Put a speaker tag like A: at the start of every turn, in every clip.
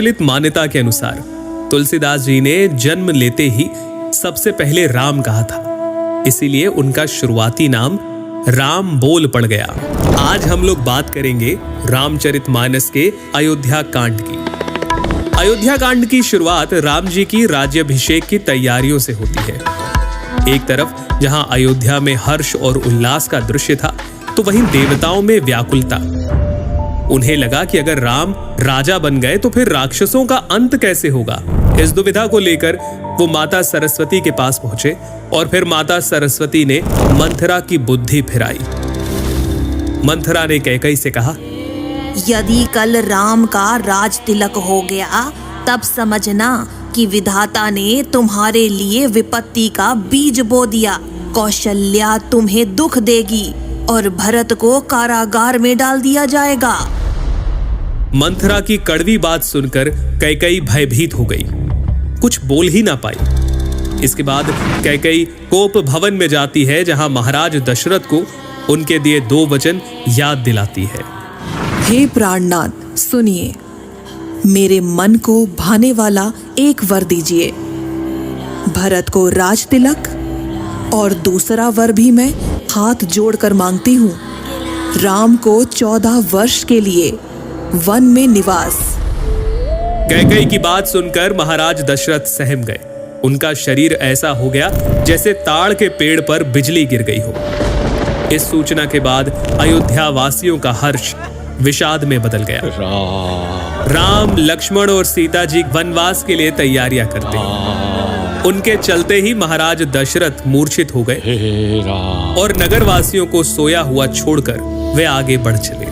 A: प्रचलित मान्यता के अनुसार तुलसीदास जी ने जन्म लेते ही सबसे पहले राम कहा था, इसीलिए उनका शुरुआती नाम राम बोल पड़ गया। आज हम लोग बात करेंगे रामचरितमानस के अयोध्या कांड की। अयोध्या कांड की शुरुआत राम जी की राज्याभिषेक की तैयारियों से होती है। एक तरफ जहां अयोध्या में हर्ष और उल्लास का दृश्य था, तो वहीं देवताओं में व्याकुलता। उन्हें लगा कि अगर राम राजा बन गए तो फिर राक्षसों का अंत कैसे होगा। इस दुविधा को लेकर वो माता सरस्वती के पास पहुंचे और फिर माता सरस्वती ने मंथरा की बुद्धि फिराई। मंथरा ने कैकई से कहा,
B: यदि कल राम का राज तिलक हो गया तब समझना कि विधाता ने तुम्हारे लिए विपत्ति का बीज बो दिया। कौशल्या तुम्हें दुख देगी और भरत को कारागार में डाल दिया जाएगा।
A: मंथरा की कड़वी बात सुनकर कैकई भयभीत हो गई, कुछ बोल ही ना पाई। इसके बाद कैकई कोप भवन में जाती है, जहां महाराज दशरथ को उनके दिए 2 वचन याद दिलाती है।
C: हे प्राणनाथ, सुनिए, मेरे मन को भाने वाला एक वर दीजिए। भरत को राज तिलक और दूसरा वर भी मैं हाथ जोड़कर मांगती हूँ। राम को 14 वर्ष के लिए वन में निवास।
A: कैकई की बात सुनकर महाराज दशरथ सहम गए। उनका शरीर ऐसा हो गया जैसे ताड़ के पेड़ पर बिजली गिर गई हो। इस सूचना के बाद अयोध्या वासियों का हर्ष विषाद में बदल गया। राम, लक्ष्मण और सीता जी वनवास के लिए तैयारियां करते हैं। उनके चलते ही महाराज दशरथ मूर्छित हो गए और नगरवासियों को सोया हुआ छोड़कर वे आगे बढ़ चले।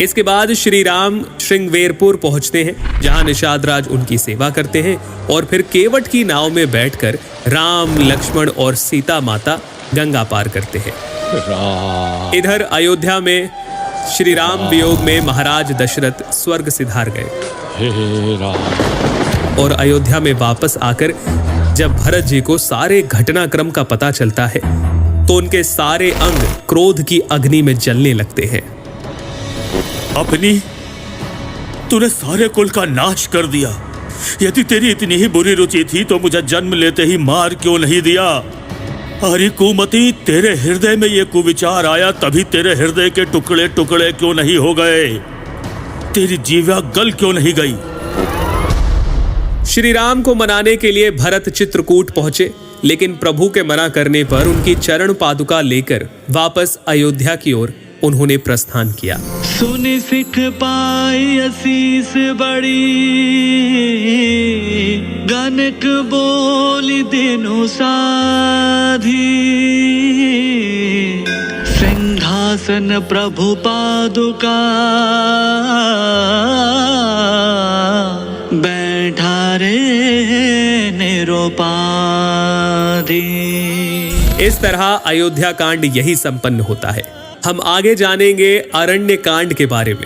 A: इसके बाद श्री राम श्रृंगवेरपुर पहुंचते हैं, जहां निषाद राज उनकी सेवा करते हैं और फिर केवट की नाव में बैठकर राम, लक्ष्मण और सीता माता गंगा पार करते हैं। इधर अयोध्या में श्री राम वियोग में महाराज दशरथ स्वर्ग सिधार गए और अयोध्या में वापस आकर जब भरत जी को सारे घटनाक्रम का पता चलता है तो उनके सारे अंग क्रोध की अग्नि में जलने लगते हैं।
D: अपनी तूने सारे कुल का नाश कर दिया। यदि तेरी इतनी ही बुरी रुचि थी तो मुझे जन्म लेते ही मार क्यों नहीं दिया। अरे कुमति, तेरे हृदय में ये कुविचार आया तभी तेरे हृदय के टुकड़े टुकड़े क्यों नहीं हो गए। तेरी जीवा गल क्यों नहीं गई।
A: श्री राम को मनाने के लिए भरत चित्रकूट पहुंचे, लेकिन प्रभु के मना करने पर उनकी चरण पादुका लेकर वापस अयोध्या की ओर उन्होंने प्रस्थान किया।
E: सुनि सिख पाई असीस बड़ी, गनक बोली दिनु साधी। सिंहासन प्रभु पादुका, बैठा रे निरुपाधि।
A: इस तरह अयोध्या कांड यही संपन्न होता है। हम आगे जानेंगे अरण्य कांड के बारे में।